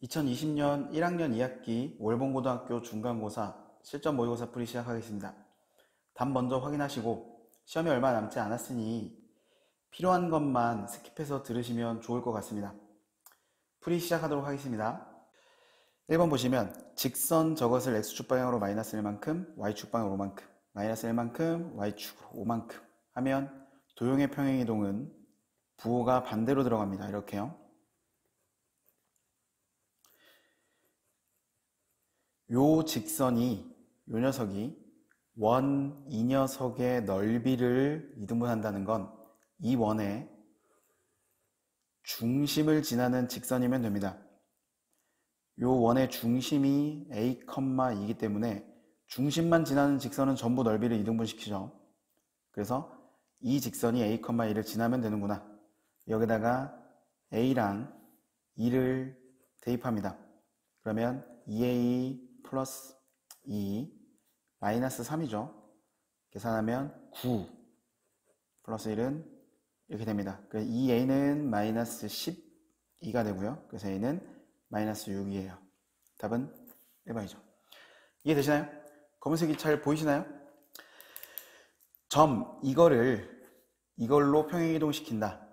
2020년 1학년 2학기 월봉고등학교 중간고사 실전 모의고사 풀이 시작하겠습니다. 답 먼저 확인하시고 시험이 얼마 남지 않았으니 필요한 것만 스킵해서 들으시면 좋을 것 같습니다. 풀이 시작하도록 하겠습니다. 1번 보시면 직선 저것을 x축 방향으로 마이너스 1만큼 y축 방향으로 5만큼 마이너스 1만큼 y축으로 5만큼 하면 도형의 평행이동은 부호가 반대로 들어갑니다. 이렇게요. 요 직선이, 요 녀석이 이 녀석의 넓이를 이등분한다는 건 이 원의 중심을 지나는 직선이면 됩니다. 요 원의 중심이 A, 2이기 때문에 중심만 지나는 직선은 전부 넓이를 이등분시키죠. 그래서 이 직선이 A, 2를 지나면 되는구나. 여기다가 A랑 2를 대입합니다. 그러면 2A 플러스 2 마이너스 3이죠. 계산하면 9 플러스 1은 이렇게 됩니다. 그래서 2A는 마이너스 12가 되고요. 그래서 A는 마이너스 6이에요. 답은 1번이죠. 이해되시나요? 검은색이 잘 보이시나요? 이걸로 평행이동 시킨다.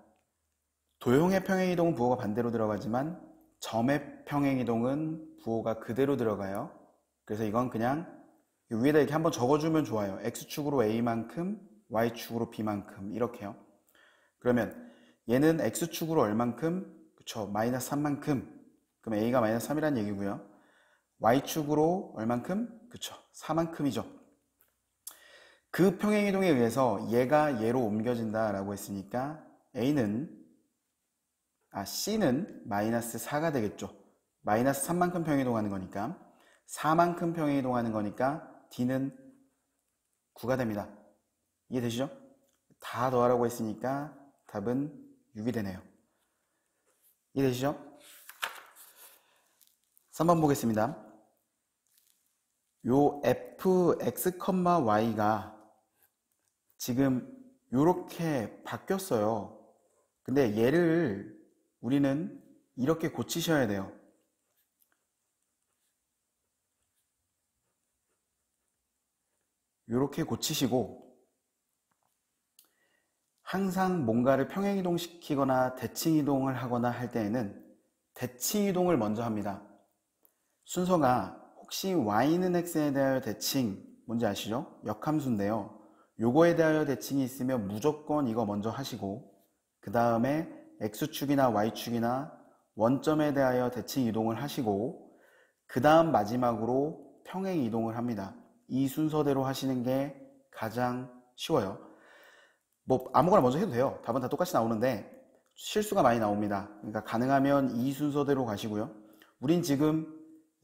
도형의 평행이동은 부호가 반대로 들어가지만 점의 평행이동은 부호가 그대로 들어가요. 그래서 이건 그냥 위에다 이렇게 한번 적어주면 좋아요. x축으로 a만큼 y축으로 b만큼 이렇게요. 그러면 얘는 x축으로 얼만큼? 그쵸, 마이너스 3만큼. 그럼 a가 마이너스 3이라는 얘기고요. y축으로 얼만큼? 그쵸, 4만큼이죠. 그 평행이동에 의해서 얘가 얘로 옮겨진다 라고 했으니까 C는 마이너스 4가 되겠죠. 마이너스 3만큼 평행이동하는 거니까 4만큼 평행이동하는 거니까 D는 9가 됩니다. 이해되시죠? 다 더하라고 했으니까 답은 6이 되네요. 이해되시죠? 3번 보겠습니다. 요 fx, y가 지금 요렇게 바뀌었어요. 근데 얘를 우리는 이렇게 고치셔야 돼요. 이렇게 고치시고 항상 뭔가를 평행이동시키거나 대칭이동을 하거나 할 때에는 대칭이동을 먼저 합니다. 순서가 혹시 y는 x에 대하여 대칭 뭔지 아시죠? 역함수인데요. 요거에 대하여 대칭이 있으면 무조건 이거 먼저 하시고 그 다음에 x축이나 y축이나 원점에 대하여 대칭 이동을 하시고 그 다음 마지막으로 평행 이동을 합니다. 이 순서대로 하시는 게 가장 쉬워요. 뭐 아무거나 먼저 해도 돼요. 답은 다 똑같이 나오는데 실수가 많이 나옵니다. 그러니까 가능하면 이 순서대로 가시고요. 우린 지금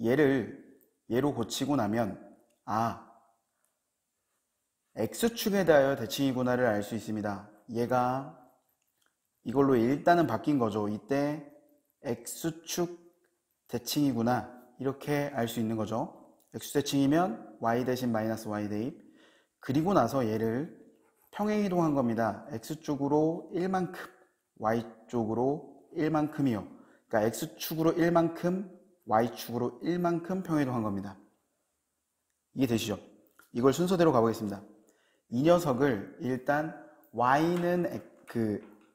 얘로 고치고 나면 x축에 대하여 대칭이구나를 알 수 있습니다. 얘가 이걸로 일단은 바뀐 거죠. 이때 x축 대칭이구나 이렇게 알 수 있는 거죠. x 대칭이면 y 대신 마이너스 y 대입. 그리고 나서 얘를 평행이동한 겁니다. x쪽으로 1만큼 y쪽으로 1만큼이요. 그러니까 x축으로 1만큼 y축으로 1만큼 평행이동한 겁니다. 이해되시죠? 이걸 순서대로 가보겠습니다. 이 녀석을 일단 y는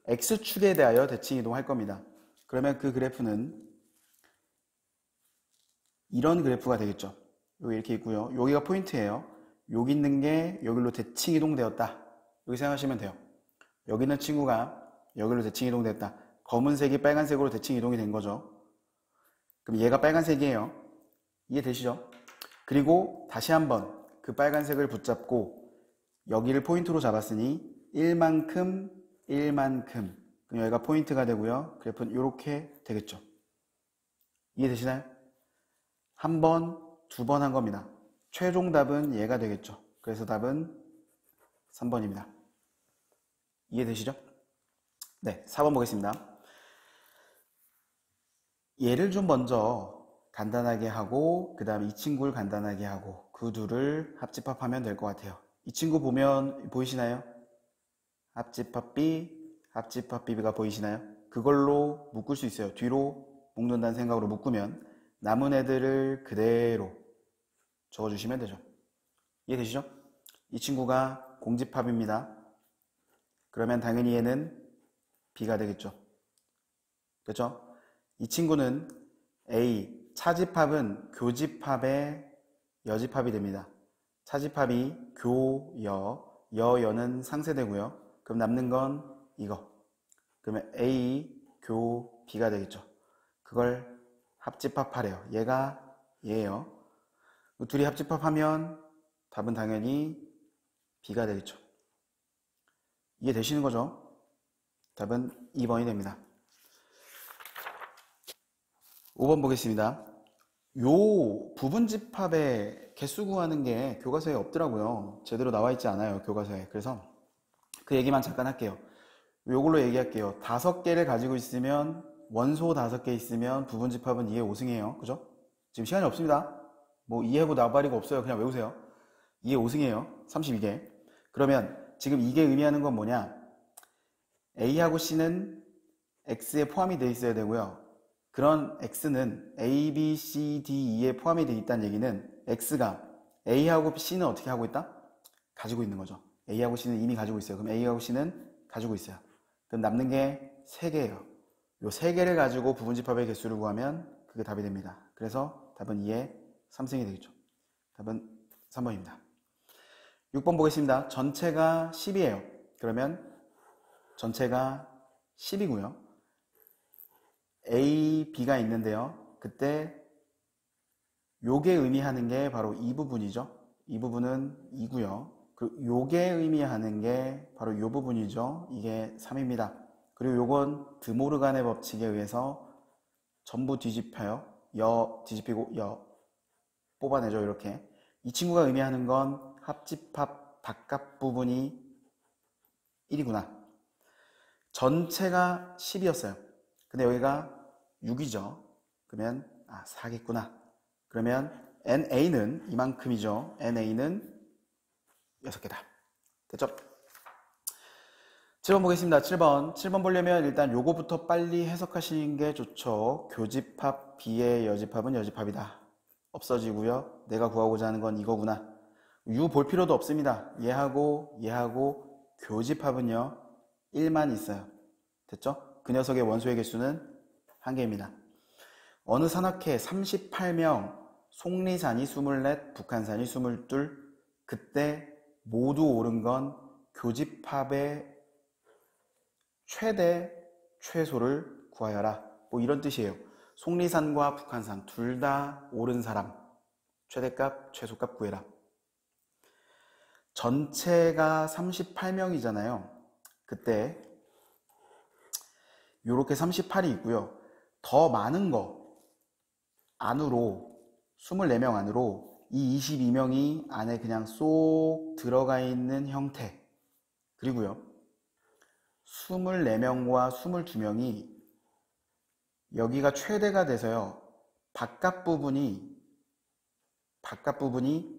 x축에 대하여 대칭 이동할 겁니다. 그러면 그 그래프는 이런 그래프가 되겠죠. 여기 이렇게 있고요. 여기가 포인트예요. 여기 있는 게 여기로 대칭 이동되었다. 이렇게 생각하시면 돼요. 여기 있는 친구가 여기로 대칭 이동됐다. 검은색이 빨간색으로 대칭 이동이 된 거죠. 그럼 얘가 빨간색이에요. 이해되시죠? 그리고 다시 한번 그 빨간색을 붙잡고 여기를 포인트로 잡았으니 1만큼 1만큼 그럼 여기가 포인트가 되고요. 그래프는 이렇게 되겠죠. 이해되시나요? 한 번, 두 번 한 겁니다. 최종 답은 얘가 되겠죠. 그래서 답은 3번입니다. 이해되시죠? 네, 4번 보겠습니다. 얘를 좀 먼저 간단하게 하고 그 다음 이 친구를 간단하게 하고 그 둘을 합집합하면 될 것 같아요. 이 친구 보이시나요? 합집합 B, 합집합 B가 보이시나요? 그걸로 묶을 수 있어요. 뒤로 묶는다는 생각으로 묶으면 남은 애들을 그대로 적어주시면 되죠. 이해되시죠? 이 친구가 공집합입니다. 그러면 당연히 얘는 B가 되겠죠. 그렇죠? 이 친구는 A, 차집합은 교집합의 여집합이 됩니다. 차집합이 교, 여는 상세되고요. 그럼 남는 건 이거. 그러면 A, 교, B가 되겠죠. 그걸 합집합하래요. 얘가 얘예요. 둘이 합집합하면 답은 당연히 B가 되겠죠. 이해되시는 거죠? 답은 2번이 됩니다. 5번 보겠습니다. 요 부분집합의 개수 구하는 게 교과서에 없더라고요. 제대로 나와 있지 않아요, 교과서에. 그래서 그 얘기만 잠깐 할게요. 요걸로 얘기할게요. 5개를 가지고 있으면, 원소 5개 있으면 부분집합은 2의 5승이에요. 그죠? 지금 시간이 없습니다. 뭐 이해하고 나발이고 없어요. 그냥 외우세요. 2의 5승이에요. 32개. 그러면 지금 이게 의미하는 건 뭐냐? A하고 C는 X에 포함이 되어 있어야 되고요. 그런 X는 A, B, C, D, E에 포함이 되어 있다는 얘기는 X가 A하고 C는 어떻게 하고 있다? 가지고 있는 거죠. A하고 C는 이미 가지고 있어요. 그럼 A하고 C는 가지고 있어요. 그럼 남는 게 3개예요. 요 3개를 가지고 부분집합의 개수를 구하면 그게 답이 됩니다. 그래서 답은 2의 3승이 되겠죠. 답은 3번입니다. 6번 보겠습니다. 전체가 10이에요. 그러면 전체가 10이고요. A, B가 있는데요. 그때 요게 의미하는 게 바로 이 부분이죠. 이 부분은 2고요. 그리고 요게 의미하는 게 바로 요 부분이죠. 이게 3입니다. 그리고 요건 드모르간의 법칙에 의해서 전부 뒤집혀요. 여 뒤집히고 여 뽑아내죠. 이렇게. 이 친구가 의미하는 건 합집합 바깥 부분이 1이구나. 전체가 10이었어요. 근데 여기가 6이죠. 그러면 4겠구나. 그러면 NA는 이만큼이죠. NA는 6개다. 됐죠? 7번 보겠습니다. 7번 보려면 일단 요거부터 빨리 해석하시는 게 좋죠. 교집합 B의 여집합은 여집합이다. 없어지고요. 내가 구하고자 하는 건 이거구나. U 볼 필요도 없습니다. 얘하고 교집합은요 1만 있어요. 됐죠? 그 녀석의 원소의 개수는 1개입니다. 어느 산악회 38명, 속리산이 24, 북한산이 22. 그때 모두 옳은 건 교집합의 최대 최소를 구하여라. 뭐 이런 뜻이에요. 속리산과 북한산 둘 다 옳은 사람, 최대값, 최소값 구해라. 전체가 38명이잖아요. 그때 요렇게 38이 있고요. 더 많은 거 안으로 24명 안으로 이 22명이 안에 그냥 쏙 들어가 있는 형태. 그리고요. 24명과 22명이 여기가 최대가 돼서요. 바깥 부분이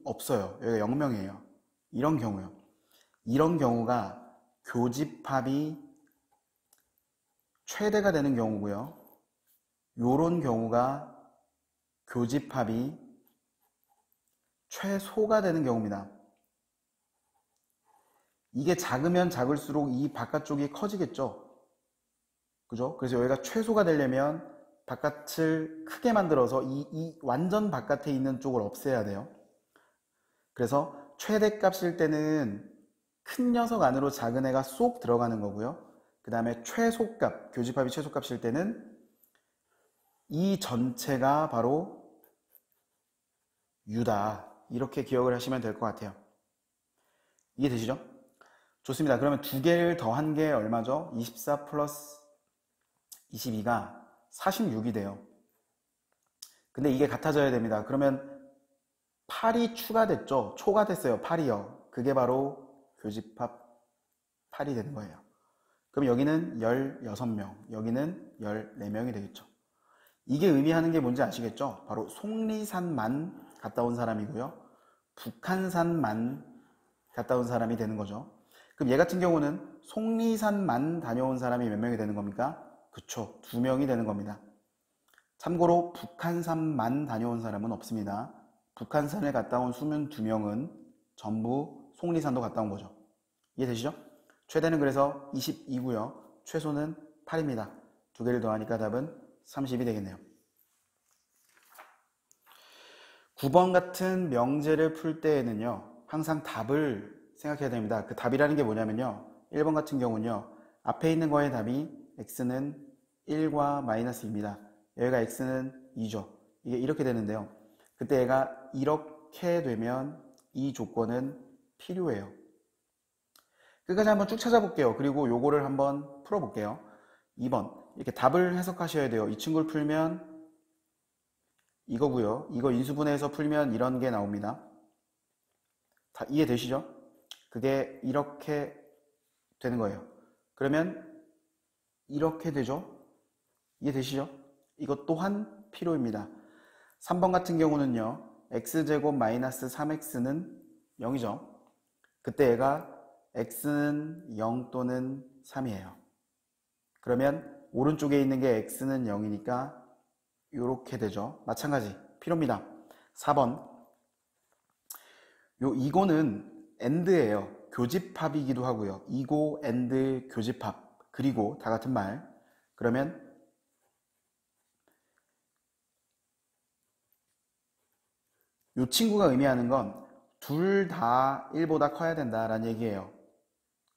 없어요. 여기가 0명이에요. 이런 경우요. 이런 경우가 교집합이 최대가 되는 경우고요. 요런 경우가 교집합이 최소가 되는 경우입니다. 이게 작으면 작을수록 이 바깥쪽이 커지겠죠. 그죠? 그래서 여기가 최소가 되려면 바깥을 크게 만들어서 이 완전 바깥에 있는 쪽을 없애야 돼요. 그래서 최대값일 때는 큰 녀석 안으로 작은 애가 쏙 들어가는 거고요. 그 다음에 최소값, 교집합이 최소값일 때는 이 전체가 바로 U다. 이렇게 기억을 하시면 될 것 같아요. 이해되시죠? 좋습니다. 그러면 2개를 더한 게 얼마죠? 24 플러스 22가 46이 돼요. 근데 이게 같아져야 됩니다. 그러면 8이 추가됐죠? 초과됐어요. 8이요. 그게 바로 교집합 8이 되는 거예요. 그럼 여기는 16명, 여기는 14명이 되겠죠. 이게 의미하는 게 뭔지 아시겠죠? 바로 속리산만 갔다 온 사람이고요. 북한산만 갔다 온 사람이 되는 거죠. 그럼 얘 같은 경우는 속리산만 다녀온 사람이 몇 명이 되는 겁니까? 그쵸, 2명이 되는 겁니다. 참고로 북한산만 다녀온 사람은 없습니다. 북한산을 갔다 온 22명은 전부 속리산도 갔다 온 거죠. 이해되시죠? 최대는 그래서 22고요. 최소는 8입니다. 두 개를 더하니까 답은 30이 되겠네요. 9번 같은 명제를 풀 때에는요, 항상 답을 생각해야 됩니다. 그 답이라는 게 뭐냐면요, 1번 같은 경우는요, 앞에 있는 거의 답이 x는 1과 마이너스 2입니다. 여기가 x는 2죠. 이게 이렇게 되는데요. 그때 얘가 이렇게 되면 이 조건은 필요해요. 끝까지 한번 쭉 찾아볼게요. 그리고 요거를 한번 풀어볼게요. 2번 이렇게 답을 해석하셔야 돼요. 이 친구를 풀면 이거고요. 이거 인수분해해서 풀면 이런 게 나옵니다. 다 이해되시죠? 그게 이렇게 되는 거예요. 그러면 이렇게 되죠? 이해되시죠? 이것 또한 필요입니다. 3번 같은 경우는요, x제곱 마이너스 3x는 0이죠. 그때 얘가 x는 0 또는 3이에요. 그러면 오른쪽에 있는 게 x는 0이니까 이렇게 되죠. 마찬가지 필요입니다. 4번 이거는 AND예요. 교집합이기도 하고요. 이고 AND 교집합 그리고 다 같은 말. 그러면 이 친구가 의미하는 건 둘 다 1보다 커야 된다라는 얘기예요.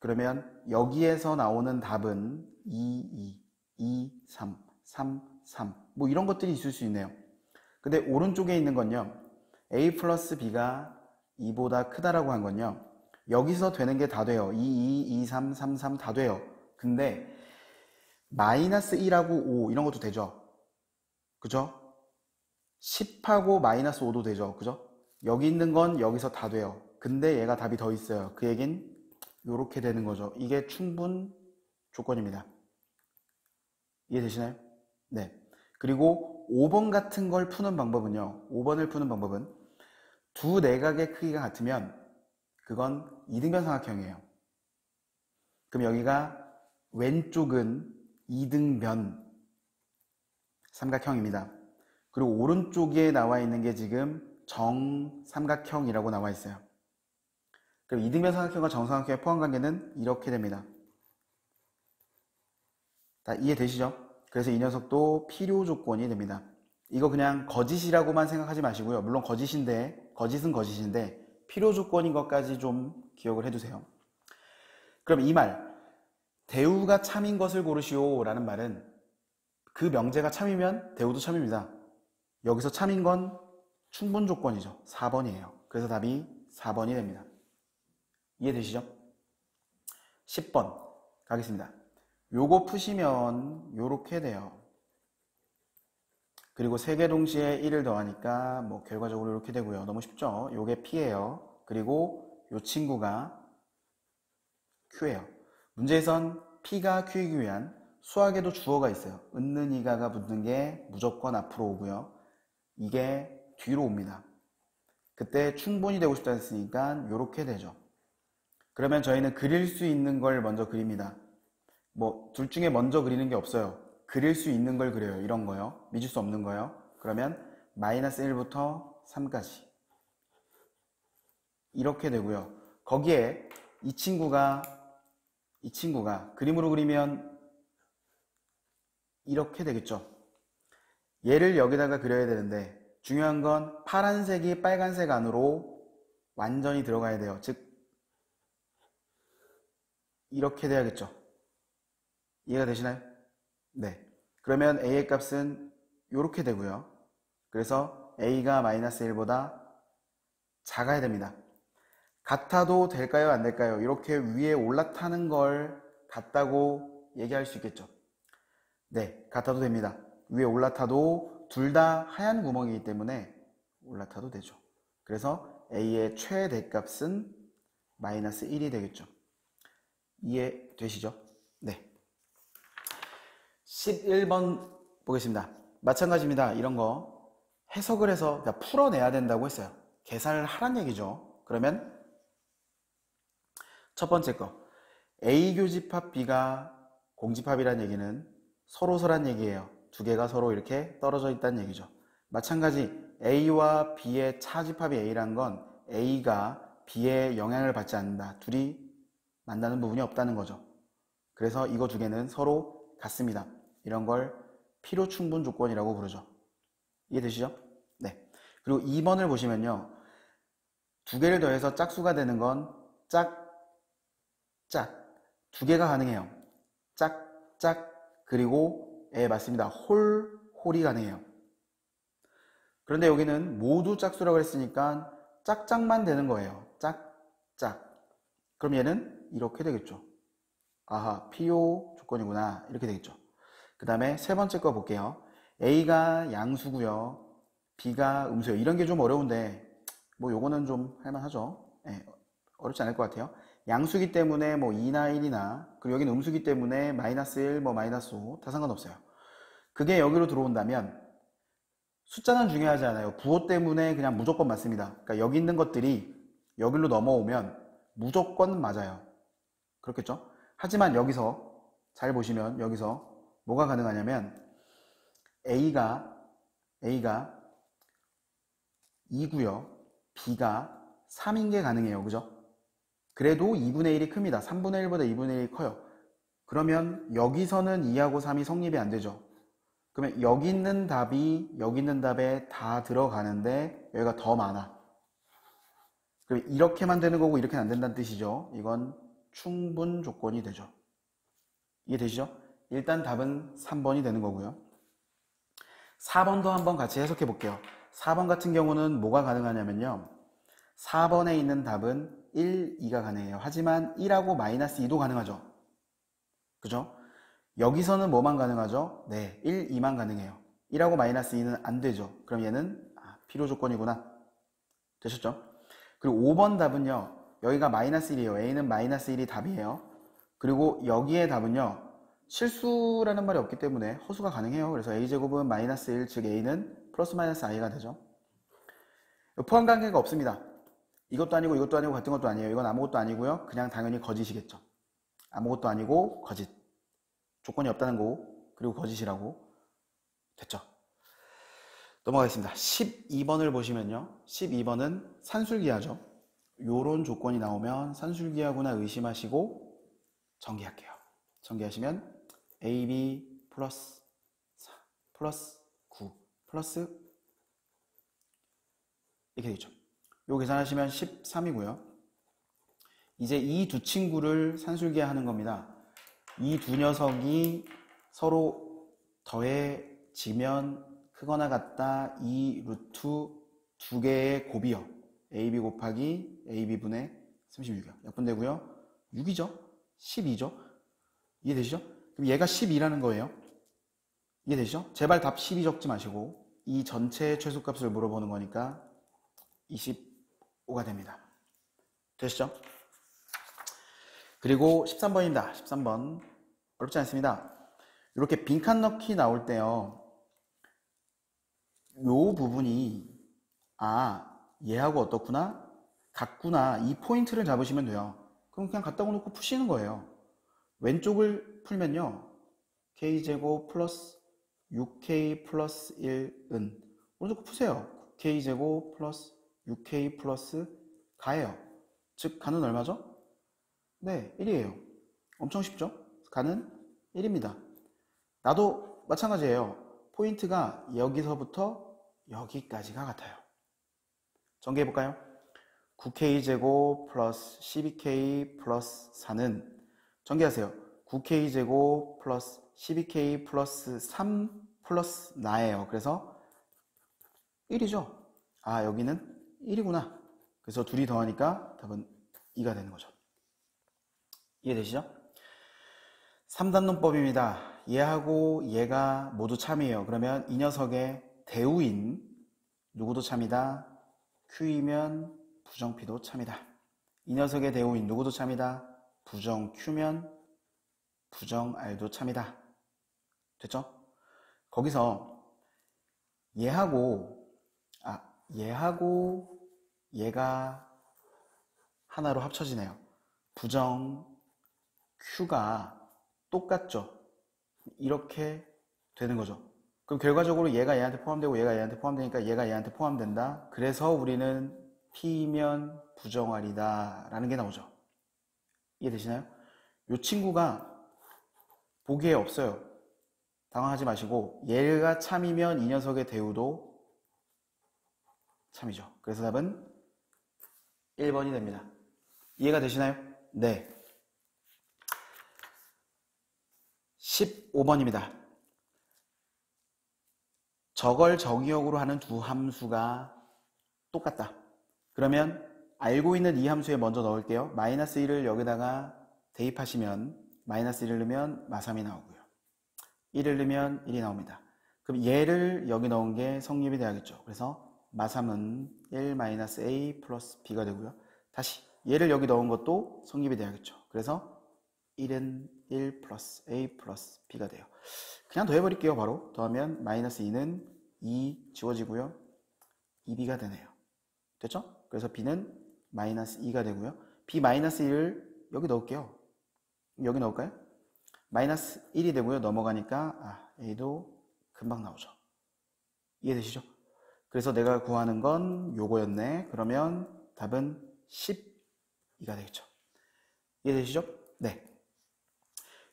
그러면 여기에서 나오는 답은 2, 3, 3, 3 뭐 이런 것들이 있을 수 있네요. 근데 오른쪽에 있는 건요, a 플러스 b가 2보다 크다라고 한 건요, 여기서 되는 게 다 돼요. 2, 3, 3, 3 다 돼요. 근데 마이너스 1하고 5 이런 것도 되죠. 그죠? 10하고 마이너스 5도 되죠. 그죠? 여기 있는 건 여기서 다 돼요. 근데 얘가 답이 더 있어요. 그 얘긴 이렇게 되는 거죠. 이게 충분 조건입니다. 이해되시나요? 네. 그리고 5번 같은 걸 푸는 방법은요, 5번을 푸는 방법은 두 내각의 크기가 같으면 그건 이등변삼각형이에요. 그럼 여기가 왼쪽은 이등변 삼각형입니다. 그리고 오른쪽에 나와 있는 게 지금 정삼각형이라고 나와 있어요. 그럼 이등변 삼각형과 정삼각형의 포함관계는 이렇게 됩니다. 다 이해되시죠? 그래서 이 녀석도 필요 조건이 됩니다. 이거 그냥 거짓이라고만 생각하지 마시고요. 물론 거짓은 거짓인데 필요 조건인 것까지 좀 기억을 해두세요. 그럼 이 말, 대우가 참인 것을 고르시오 라는 말은 그 명제가 참이면 대우도 참입니다. 여기서 참인 건 충분 조건이죠. 4번이에요. 그래서 답이 4번이 됩니다. 이해되시죠? 10번 가겠습니다. 요거 푸시면 요렇게 돼요. 그리고 3개 동시에 1을 더하니까 뭐 결과적으로 이렇게 되고요. 너무 쉽죠? 요게 P예요. 그리고 요 친구가 Q예요. 문제에선 P가 Q이기 위한 수학에도 주어가 있어요. 은는 이가가 붙는 게 무조건 앞으로 오고요. 이게 뒤로 옵니다. 그때 충분히 되고 싶다 했으니까 요렇게 되죠. 그러면 저희는 그릴 수 있는 걸 먼저 그립니다. 뭐 둘 중에 먼저 그리는 게 없어요. 그릴 수 있는 걸 그려요. 이런 거요. 믿을 수 없는 거요. 그러면 마이너스 1부터 3까지 이렇게 되고요. 거기에 이 친구가 그림으로 그리면 이렇게 되겠죠. 얘를 여기다가 그려야 되는데 중요한 건 파란색이 빨간색 안으로 완전히 들어가야 돼요. 즉 이렇게 돼야겠죠. 이해가 되시나요? 네. 그러면 a의 값은 이렇게 되고요. 그래서 a가 마이너스 1보다 작아야 됩니다. 같아도 될까요? 안 될까요? 이렇게 위에 올라타는 걸 같다고 얘기할 수 있겠죠. 네, 같아도 됩니다. 위에 올라타도 둘 다 하얀 구멍이기 때문에 올라타도 되죠. 그래서 a의 최대값은 마이너스 1이 되겠죠. 이해되시죠? 네. 11번 보겠습니다. 마찬가지입니다. 이런 거 해석을 해서 풀어내야 된다고 했어요. 계산을 하란 얘기죠. 그러면 첫 번째 거, A 교집합 B가 공집합이란 얘기는 서로서란 얘기예요. 두 개가 서로 이렇게 떨어져 있다는 얘기죠. 마찬가지 A와 B의 차집합이 A란 건 A가 B의 영향을 받지 않는다. 둘이 만나는 부분이 없다는 거죠. 그래서 이거 두 개는 서로 같습니다. 이런 걸 필요 충분 조건이라고 부르죠. 이해되시죠? 네. 그리고 2번을 보시면요. 두 개를 더해서 짝수가 되는 건 짝. 두 개가 가능해요. 짝. 그리고 맞습니다. 홀이 가능해요. 그런데 여기는 모두 짝수라고 했으니까 짝짝만 되는 거예요. 짝. 그럼 얘는 이렇게 되겠죠. 아하, 필요 조건이구나. 이렇게 되겠죠. 그 다음에 세 번째 거 볼게요. A가 양수고요. B가 음수예요. 이런 게 좀 어려운데 뭐 요거는 좀 할만하죠. 네, 어렵지 않을 것 같아요. 양수기 때문에 뭐 2나 1이나 그리고 여기는 음수기 때문에 마이너스 1, 뭐 마이너스 5 다 상관없어요. 그게 여기로 들어온다면 숫자는 중요하지 않아요. 부호 때문에 그냥 무조건 맞습니다. 그러니까 여기 있는 것들이 여기로 넘어오면 무조건 맞아요. 그렇겠죠? 하지만 여기서 잘 보시면 여기서 뭐가 가능하냐면 A가 2고요. B가 3인 게 가능해요. 그죠? 그래도 2분의 1이 큽니다. 3분의 1보다 2분의 1이 커요. 그러면 여기서는 2하고 3이 성립이 안 되죠. 그러면 여기 있는 답에 다 들어가는데 여기가 더 많아. 그럼 이렇게만 되는 거고 이렇게는 안 된다는 뜻이죠. 이건 충분 조건이 되죠. 이해되시죠? 일단 답은 3번이 되는 거고요. 4번도 한번 같이 해석해 볼게요. 4번 같은 경우는 뭐가 가능하냐면요. 4번에 있는 답은 1, 2가 가능해요. 하지만 1하고 마이너스 2도 가능하죠. 그죠? 여기서는 뭐만 가능하죠? 네, 1, 2만 가능해요. 1하고 마이너스 2는 안 되죠. 그럼 얘는 필요 조건이구나. 되셨죠? 그리고 5번 답은요. 여기가 마이너스 1이에요. A는 마이너스 1이 답이에요. 그리고 여기에 답은요. 실수라는 말이 없기 때문에 허수가 가능해요. 그래서 A제곱은 마이너스 1, 즉 A는 플러스 마이너스 I가 되죠. 포함 관계가 없습니다. 이것도 아니고 이것도 아니고 같은 것도 아니에요. 이건 아무것도 아니고요. 그냥 당연히 거짓이겠죠. 아무것도 아니고 거짓. 조건이 없다는 거고 그리고 거짓이라고 됐죠. 넘어가겠습니다. 12번을 보시면요. 12번은 산술기하죠. 요런 조건이 나오면 산술기하구나 의심하시고 전개할게요. 전개하시면 AB 플러스 4 플러스 9 플러스 이렇게 되죠. 요 계산하시면 13이고요. 이제 이 두 친구를 산술기하는 겁니다. 이 두 녀석이 서로 더해지면 크거나 같다. 이 루트 두 개의 곱이요. AB 곱하기 AB분의 36이요. 약분되고요. 6이죠. 12죠. 이해되시죠? 그럼 얘가 12라는 거예요. 이해되시죠? 제발 답 12 적지 마시고 이 전체의 최소값을 물어보는 거니까 25가 됩니다. 되시죠? 그리고 13번입니다. 13번. 어렵지 않습니다. 이렇게 빈칸 넣기 나올 때요. 요 부분이 얘하고 어떻구나? 같구나. 이 포인트를 잡으시면 돼요. 그럼 그냥 갖다 놓고 푸시는 거예요. 왼쪽을 풀면요. k제곱 플러스 6k 플러스 1은 오른쪽 푸세요. k제곱 플러스 6k 플러스 가예요. 즉 가는 얼마죠? 네, 1이에요. 엄청 쉽죠? 가는 1입니다. 나도 마찬가지예요. 포인트가 여기서부터 여기까지가 같아요. 전개해볼까요? 9k제곱 플러스 12k 플러스 4는 전개하세요. 9k제곱 플러스 12k 플러스 3 플러스 나예요. 그래서 1이죠. 여기는 1이구나. 그래서 둘이 더하니까 답은 2가 되는 거죠. 이해되시죠? 3단론법입니다. 얘하고 얘가 모두 참이에요. 그러면 이 녀석의 대우인 누구도 참이다. Q이면 부정 P도 참이다. 이 녀석의 대우인 누구도 참이다. 부정 Q면 부정 R도 참이다. 됐죠? 거기서 얘하고 얘가 하나로 합쳐지네요. 부정 Q가 똑같죠? 이렇게 되는 거죠. 그럼 결과적으로 얘가 얘한테 포함되고 얘가 얘한테 포함되니까 얘가 얘한테 포함된다. 그래서 우리는 P면 부정할이다 라는 게 나오죠. 이해되시나요? 이 친구가 보기에 없어요. 당황하지 마시고 얘가 참이면 이 녀석의 대우도 참이죠. 그래서 답은 1번이 됩니다. 이해가 되시나요? 네. 15번입니다. 저걸 정의역으로 하는 두 함수가 똑같다. 그러면 알고 있는 이 함수에 먼저 넣을게요. 마이너스 1을 여기다가 대입하시면 마이너스 1을 넣으면 마3이 나오고요. 1을 넣으면 1이 나옵니다. 그럼 얘를 여기 넣은 게 성립이 돼야겠죠. 그래서 마3은 1-a 플러스 b가 되고요. 다시 얘를 여기 넣은 것도 성립이 돼야겠죠. 그래서 1은 1 플러스 a 플러스 b가 돼요. 그냥 더해버릴게요. 바로 더하면 마이너스 2는 2 지워지고요. 2b가 되네요. 됐죠? 그래서 b는 마이너스 2가 되고요. b 마이너스 1을 여기 넣을게요. 여기 넣을까요? 마이너스 1이 되고요. 넘어가니까 a도 금방 나오죠. 이해되시죠? 그래서 내가 구하는 건 요거였네. 그러면 답은 12가 되겠죠. 이해되시죠? 네.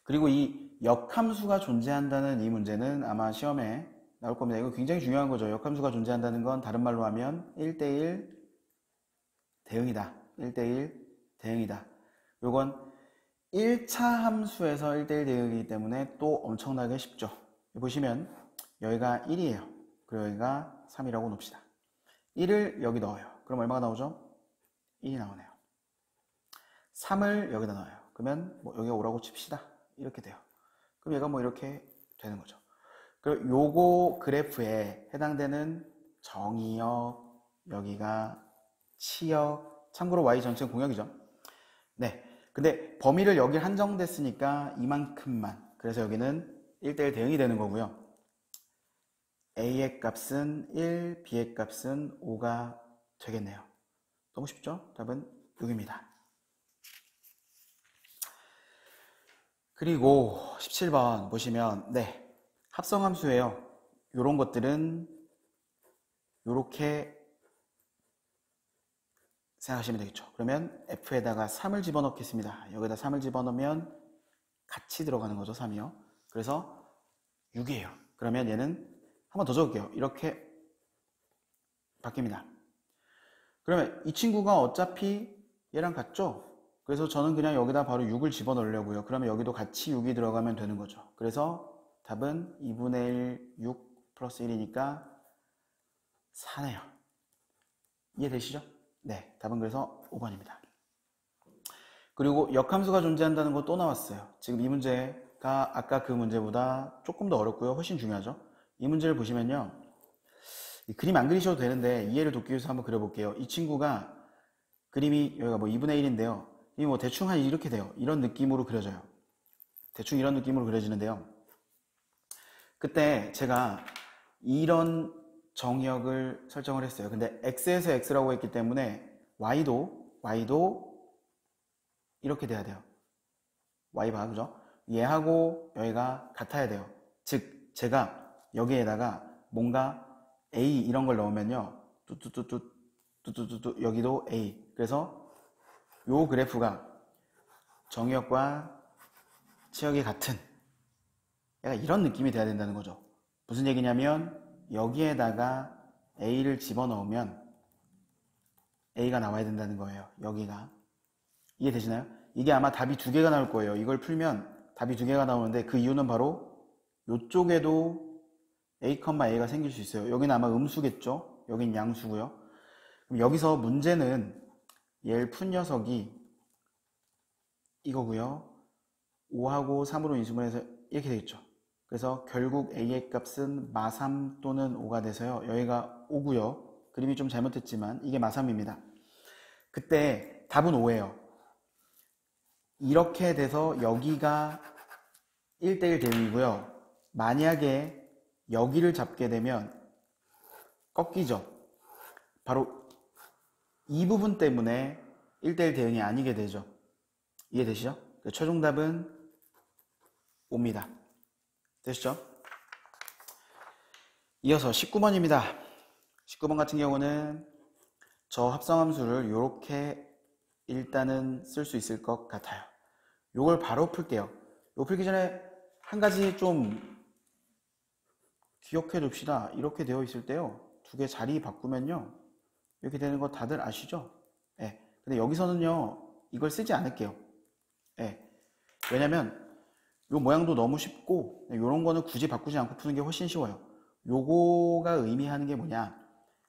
그리고 이 역함수가 존재한다는 이 문제는 아마 시험에 나올 겁니다. 이거 굉장히 중요한 거죠. 역함수가 존재한다는 건 다른 말로 하면 1대1 대응이다. 1대1 대응이다. 요건 1차 함수에서 1대1 대응이기 때문에 또 엄청나게 쉽죠. 보시면 여기가 1이에요. 그리고 여기가 3이라고 놉시다. 1을 여기 넣어요. 그럼 얼마가 나오죠? 1이 나오네요. 3을 여기다 넣어요. 그러면 뭐 여기가 5라고 칩시다. 이렇게 돼요. 그럼 얘가 뭐 이렇게 되는 거죠. 그리고 요거 그래프에 해당되는 정의역, 여기가 치역, 참고로 y 전체는 공역이죠. 네. 근데 범위를 여기 한정됐으니까 이만큼만. 그래서 여기는 1대1 대응이 되는 거고요. a의 값은 1, b의 값은 5가 되겠네요. 너무 쉽죠? 답은 6입니다. 그리고 17번 보시면 네, 합성함수예요. 요런 것들은 요렇게 생각하시면 되겠죠. 그러면 f에다가 3을 집어넣겠습니다. 여기다 3을 집어넣으면 같이 들어가는 거죠. 3이요. 그래서 6이에요. 그러면 얘는 한 번 더 적을게요. 이렇게 바뀝니다. 그러면 이 친구가 어차피 얘랑 같죠? 그래서 저는 그냥 여기다 바로 6을 집어넣으려고요. 그러면 여기도 같이 6이 들어가면 되는 거죠. 그래서 답은 2분의 1, 6 플러스 1이니까 4네요. 이해되시죠? 네, 답은 그래서 5번입니다. 그리고 역함수가 존재한다는 거 또 나왔어요. 지금 이 문제가 아까 그 문제보다 조금 더 어렵고요. 훨씬 중요하죠. 이 문제를 보시면요. 그림 안 그리셔도 되는데 이해를 돕기 위해서 한번 그려볼게요. 이 친구가 그림이 여기가 뭐 2분의 1인데요. 이 뭐 대충 한 이렇게 돼요. 이런 느낌으로 그려져요. 대충 이런 느낌으로 그려지는데요. 그때 제가 이런 정의역을 설정을 했어요. 근데 x에서 x라고 했기 때문에 y도 이렇게 돼야 돼요. y바, 그죠? 얘하고 여기가 같아야 돼요. 즉 제가 여기에다가 뭔가 a 이런 걸 넣으면요. 뚜뚜뚜뚜 여기도 a. 그래서 요 그래프가 정의역과 치역이 같은 약간 이런 느낌이 돼야 된다는 거죠. 무슨 얘기냐면 여기에다가 a를 집어넣으면 a가 나와야 된다는 거예요. 여기가. 이해되시나요? 이게 아마 답이 두 개가 나올 거예요. 이걸 풀면 답이 두 개가 나오는데 그 이유는 바로 이쪽에도 a,a가 생길 수 있어요. 여기는 아마 음수겠죠? 여긴 양수고요. 그럼 여기서 문제는 얘를 푼 녀석이 이거고요. 5하고 3으로 인수분해서 이렇게 되겠죠. 그래서 결국 a의 값은 마3 또는 5가 돼서요. 여기가 5고요. 그림이 좀 잘못했지만 이게 마3입니다. 그때 답은 5예요. 이렇게 돼서 여기가 1대1 대응이고요. 만약에 여기를 잡게 되면 꺾이죠. 바로 이 부분 때문에 1대1 대응이 아니게 되죠. 이해되시죠? 최종 답은 5입니다. 되시죠? 이어서 19번입니다. 19번 같은 경우는 저 합성함수를 이렇게 일단은 쓸 수 있을 것 같아요. 요걸 바로 풀게요. 요 풀기 전에 한 가지 좀 기억해 둡시다. 이렇게 되어 있을 때요. 두 개 자리 바꾸면요. 이렇게 되는 거 다들 아시죠? 예. 근데 여기서는요. 이걸 쓰지 않을게요. 예. 왜냐면 요 모양도 너무 쉽고 요런 거는 굳이 바꾸지 않고 푸는 게 훨씬 쉬워요. 요거가 의미하는 게 뭐냐?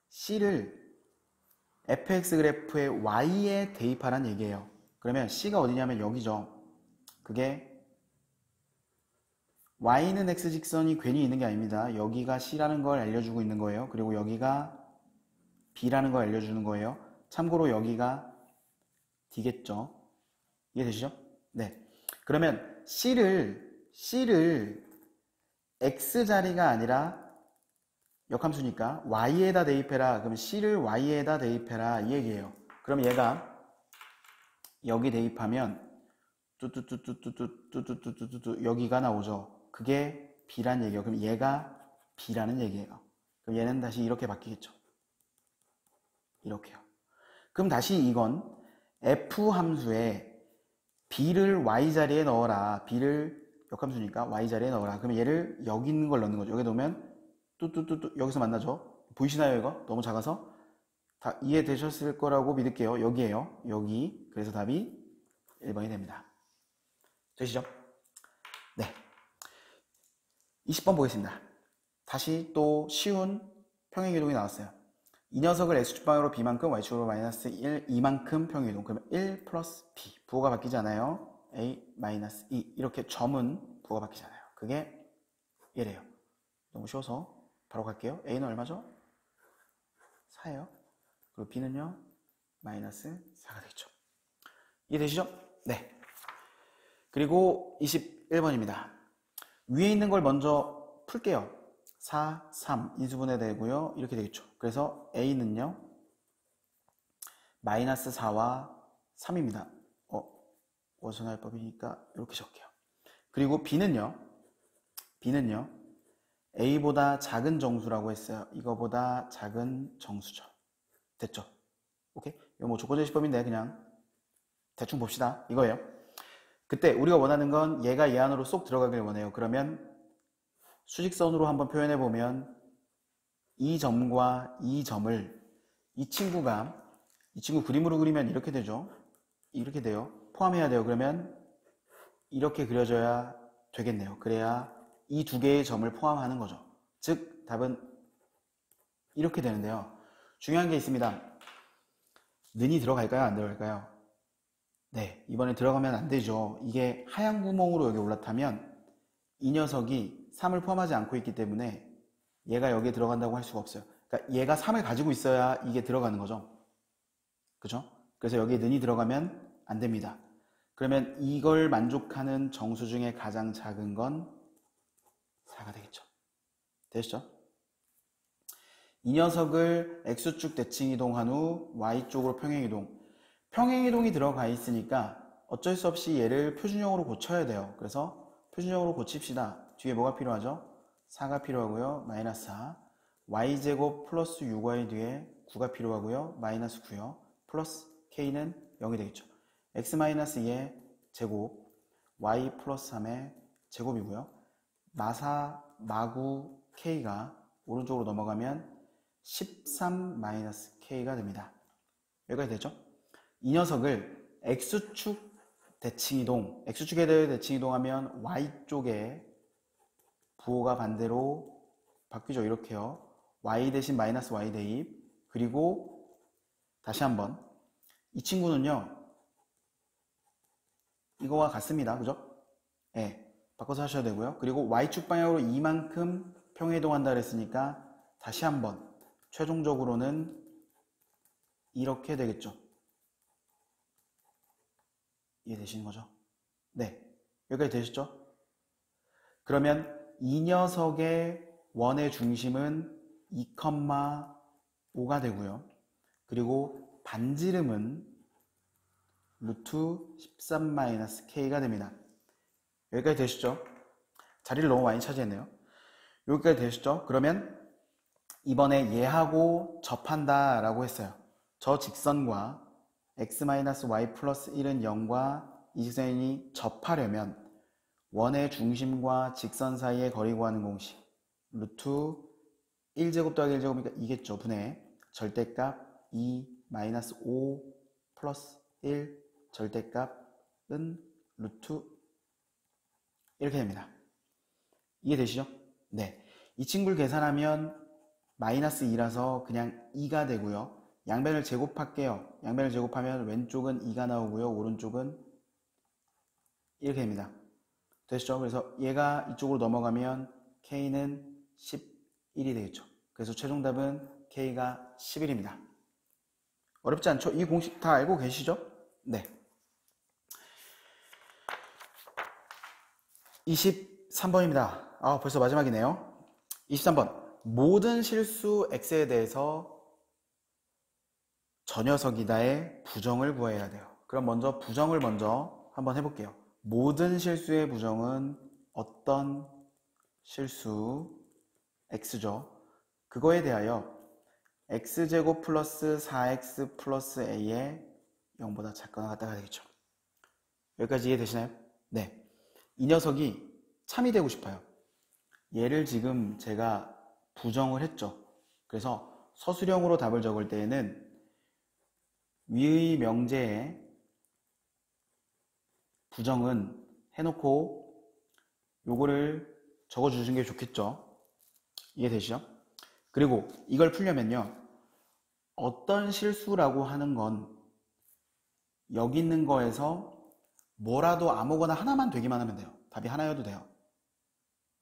C를 fx 그래프의 y에 대입하란 얘기예요. 그러면 C가 어디냐면 여기죠. 그게 y는 x 직선이 괜히 있는 게 아닙니다. 여기가 C라는 걸 알려주고 있는 거예요. 그리고 여기가 B라는 걸 알려주는 거예요. 참고로 여기가 D겠죠. 이해되시죠? 네. 그러면 C를 X자리가 아니라 역함수니까 Y에다 대입해라. 그러면 C를 Y에다 대입해라. 이 얘기예요. 그럼 얘가 여기 대입하면 뚜뚜뚜뚜뚜뚜뚜뚜뚜뚜 여기가 나오죠. 그게 B란 얘기예요. 그럼 얘가 B라는 얘기예요. 그럼 얘는 다시 이렇게 바뀌겠죠. 이렇게요. 그럼 다시 이건 F 함수에 B를 Y자리에 넣어라. B를 역함수니까 Y자리에 넣어라. 그러면 얘를 여기 있는 걸 넣는 거죠. 여기 넣으면 뚜뚜뚜뚜 여기서 만나죠. 보이시나요 이거? 너무 작아서? 다 이해되셨을 거라고 믿을게요. 여기에요. 여기. 그래서 답이 1번이 됩니다. 되시죠? 네. 20번 보겠습니다. 다시 또 쉬운 평행이동이 나왔어요. 이 녀석을 x축 방향으로 b만큼 y축으로 마이너스 1 2만큼 평행이동. 그러면 1 플러스 b 부호가 바뀌지 않아요. a 마이너스 2 이렇게 점은 부호가 바뀌지 않아요. 그게 얘래요. 너무 쉬워서 바로 갈게요. a는 얼마죠? 4예요. 그리고 b는요 마이너스 4가 되겠죠. 이해되시죠? 네. 그리고 21번입니다. 위에 있는 걸 먼저 풀게요. 4, 3 인수분해 되고요. 이렇게 되겠죠. 그래서 A는요. 마이너스 4와 3입니다. 원선할법이니까 이렇게 적게요. 그리고 B는요. A보다 작은 정수라고 했어요. 이거보다 작은 정수죠. 됐죠? 오케이? 이거 뭐 조건제시법인데 그냥 대충 봅시다. 이거예요. 그때 우리가 원하는 건 얘가 얘 안으로 쏙 들어가길 원해요. 그러면 수직선으로 한번 표현해 보면 이 점과 이 점을 이 친구 그림으로 그리면 이렇게 되죠. 이렇게 돼요. 포함해야 돼요. 그러면 이렇게 그려져야 되겠네요. 그래야 이 두 개의 점을 포함하는 거죠. 즉 답은 이렇게 되는데요. 중요한 게 있습니다. 는이 들어갈까요? 안 들어갈까요? 네, 이번에 들어가면 안 되죠. 이게 하얀 구멍으로 여기 올라타면 이 녀석이 3을 포함하지 않고 있기 때문에 얘가 여기에 들어간다고 할 수가 없어요. 그러니까 얘가 3을 가지고 있어야 이게 들어가는 거죠. 그죠? 그래서 여기에 는이 들어가면 안 됩니다. 그러면 이걸 만족하는 정수 중에 가장 작은 건 4가 되겠죠. 되시죠? 이 녀석을 X축 대칭 이동한 후 Y쪽으로 평행이동. 평행이동이 들어가 있으니까 어쩔 수 없이 얘를 표준형으로 고쳐야 돼요. 그래서 표준형으로 고칩시다. 뒤에 뭐가 필요하죠? 4가 필요하고요. 마이너스 4. y제곱 플러스 6y 뒤에 9가 필요하고요. 마이너스 9요. 플러스 k는 0이 되겠죠. x 마이너스 2의 제곱 y 플러스 3의 제곱이고요. 마구 k가 오른쪽으로 넘어가면 13 마이너스 k가 됩니다. 여기까지 됐죠? 이 녀석을 x축 대칭이동, x축에 대해 대칭이동하면 y쪽에 부호가 반대로 바뀌죠. 이렇게요. y 대신 마이너스 y 대입. 그리고 다시 한번 이 친구는요. 이거와 같습니다. 그죠? 네, 바꿔서 하셔야 되고요. 그리고 y축 방향으로 이만큼 평행이동한다 그랬으니까 다시 한번 최종적으로는 이렇게 되겠죠. 이해되시는 거죠? 네, 여기까지 되셨죠? 그러면 이 녀석의 원의 중심은 2,5가 되고요. 그리고 반지름은 루트 13-k가 됩니다. 여기까지 되시죠? 자리를 너무 많이 차지했네요. 여기까지 되시죠? 그러면 이번에 얘하고 접한다 라고 했어요. 저 직선과 x-y 플러스 1은 0과 이 직선이 접하려면 원의 중심과 직선 사이의 거리 구하는 공식 루트 1제곱 더하기 1제곱이니까 이겠죠. 분의 절대값 2 마이너스 5 플러스 1 절대값은 루트 이렇게 됩니다. 이해되시죠? 네. 이 친구를 계산하면 마이너스 2라서 그냥 2가 되고요. 양변을 제곱할게요. 양변을 제곱하면 왼쪽은 2가 나오고요. 오른쪽은 이렇게 됩니다. 되시죠? 그래서 얘가 이쪽으로 넘어가면 K는 11이 되겠죠. 그래서 최종답은 K가 11입니다. 어렵지 않죠? 이 공식 다 알고 계시죠? 네. 23번입니다. 아, 벌써 마지막이네요. 23번. 모든 실수 x에 대해서 저 녀석이다의 부정을 구해야 돼요. 그럼 먼저 부정을 먼저 한번 해볼게요. 모든 실수의 부정은 어떤 실수 x죠. 그거에 대하여 x제곱 플러스 4x 플러스 a의 0보다 작거나 같다가 되겠죠. 여기까지 이해되시나요? 네. 이 녀석이 참이 되고 싶어요. 얘를 지금 제가 부정을 했죠. 그래서 서술형으로 답을 적을 때에는 위의 명제에 부정은 해놓고 요거를 적어주시는 게 좋겠죠. 이해되시죠? 그리고 이걸 풀려면요. 어떤 실수라고 하는 건 여기 있는 거에서 뭐라도 아무거나 하나만 되기만 하면 돼요. 답이 하나여도 돼요.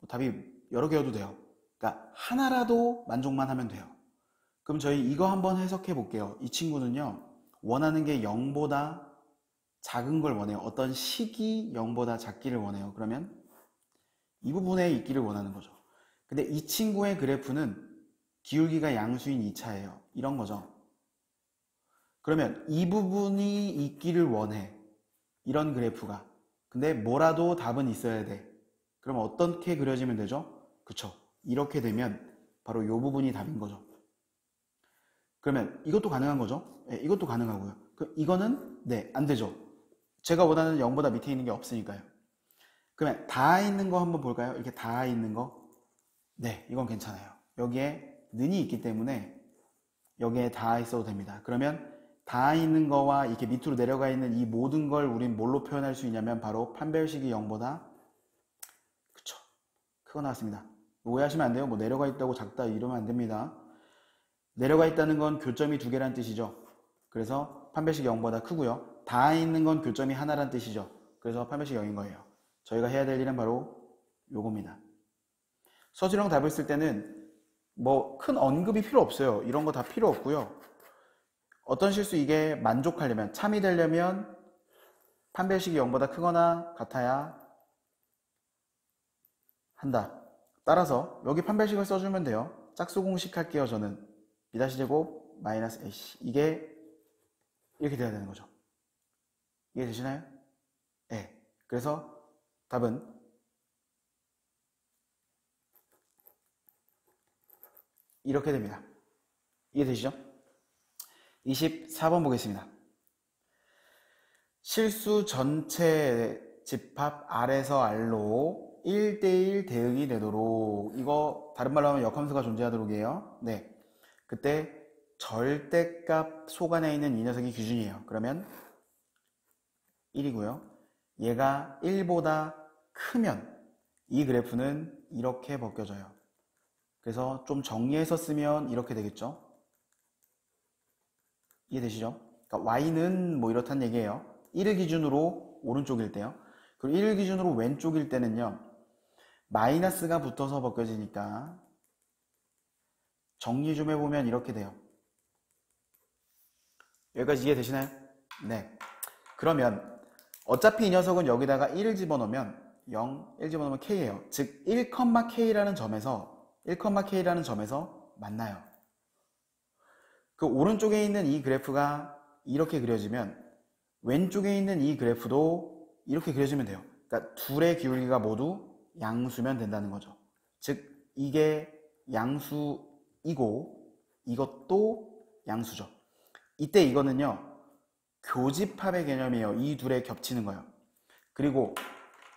답이 여러 개여도 돼요. 그러니까 하나라도 만족만 하면 돼요. 그럼 저희 이거 한번 해석해 볼게요. 이 친구는요. 원하는 게 0보다 작은 걸 원해요. 어떤 식이 0보다 작기를 원해요. 그러면 이 부분에 있기를 원하는 거죠. 근데 이 친구의 그래프는 기울기가 양수인 2차예요. 이런 거죠. 그러면 이 부분이 있기를 원해. 이런 그래프가. 근데 뭐라도 답은 있어야 돼. 그럼 어떻게 그려지면 되죠? 그쵸. 이렇게 되면 바로 이 부분이 답인 거죠. 그러면 이것도 가능한 거죠? 네, 이것도 가능하고요. 이거는 네, 안 되죠. 제가 원하는 0보다 밑에 있는 게 없으니까요. 그러면 다 있는 거 한번 볼까요? 이렇게 다 있는 거. 네, 이건 괜찮아요. 여기에 는이 있기 때문에 여기에 다 있어도 됩니다. 그러면 다 있는 거와 이렇게 밑으로 내려가 있는 이 모든 걸 우린 뭘로 표현할 수 있냐면 바로 판별식이 0보다 그쵸. 그거 나왔습니다. 오해하시면 안 돼요. 뭐 내려가 있다고 작다 이러면 안 됩니다. 내려가 있다는 건 교점이 두 개란 뜻이죠. 그래서 판별식이 0보다 크고요. 다 있는 건 교점이 하나란 뜻이죠. 그래서 판별식이 0인 거예요. 저희가 해야 될 일은 바로 요겁니다. 서술형 답을 쓸 때는 뭐 큰 언급이 필요 없어요. 이런 거 다 필요 없고요. 어떤 실수 이게 만족하려면 참이 되려면 판별식이 0보다 크거나 같아야 한다. 따라서 여기 판별식을 써주면 돼요. 짝수 공식 할게요. 저는 B-제곱 마이너스 AC 이게 이렇게 돼야 되는 거죠. 이해되시나요? 네. 그래서 답은 이렇게 됩니다. 이해되시죠? 24번 보겠습니다. 실수 전체 집합 R에서 R로 1대1 대응이 되도록 이거 다른 말로 하면 역함수가 존재하도록이에요. 네. 그때 절대값 속 안에 있는 이 녀석이 기준이에요. 그러면 1이고요. 얘가 1보다 크면 이 그래프는 이렇게 벗겨져요. 그래서 좀 정리해서 쓰면 이렇게 되겠죠. 이해되시죠? 그러니까 y는 뭐 이렇다는 얘기예요. 1을 기준으로 오른쪽일 때요. 그리고 1을 기준으로 왼쪽일 때는요. 마이너스가 붙어서 벗겨지니까 정리 좀 해보면 이렇게 돼요. 여기까지 이해되시나요? 네. 그러면 어차피 이 녀석은 여기다가 1을 집어넣으면 0, 1 집어넣으면 k예요. 즉 1,k라는 점에서 만나요. 그 오른쪽에 있는 이 그래프가 이렇게 그려지면 왼쪽에 있는 이 그래프도 이렇게 그려지면 돼요. 그러니까 둘의 기울기가 모두 양수면 된다는 거죠. 즉 이게 양수인 이것도 양수죠. 이때 이거는요, 교집합의 개념이에요. 이 둘에 겹치는 거예요. 그리고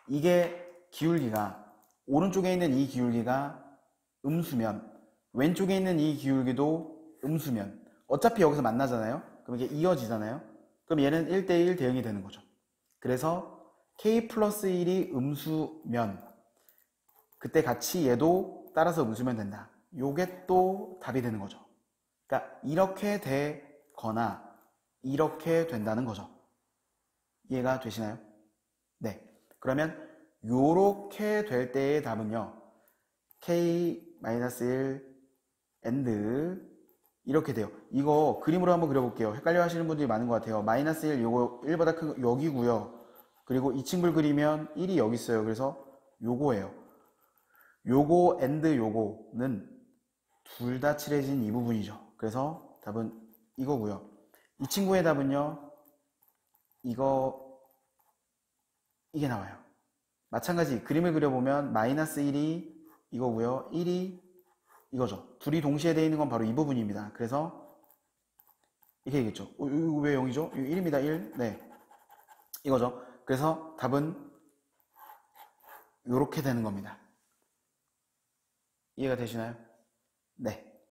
이게 기울기가, 오른쪽에 있는 이 기울기가 음수면 왼쪽에 있는 이 기울기도 음수면 어차피 여기서 만나잖아요. 그럼 이게 이어지잖아요. 그럼 얘는 1대1 대응이 되는 거죠. 그래서 k 플러스 1이 음수면 그때 같이 얘도 따라서 음수면 된다. 요게 또 답이 되는 거죠. 그러니까 이렇게 되거나 이렇게 된다는 거죠. 이해가 되시나요? 네. 그러면 요렇게 될 때의 답은요, k-1 and 이렇게 돼요. 이거 그림으로 한번 그려볼게요. 헷갈려 하시는 분들이 많은 것 같아요. 마이너스 1, 요거 1보다 큰 거 여기고요. 그리고 이 친구를 그리면 1이 여기 있어요. 그래서 요거예요. 요거 and 요거는 둘 다 칠해진 이 부분이죠. 그래서 답은 이거고요. 이 친구의 답은요, 이게 나와요. 마찬가지 그림을 그려보면 마이너스 1이 이거고요. 1이 이거죠. 둘이 동시에 되어 있는 건 바로 이 부분입니다. 그래서 이렇게 되겠죠. 이거 왜 0이죠? 이거 1입니다. 1. 네. 이거죠. 그래서 답은 이렇게 되는 겁니다. 이해가 되시나요? 네.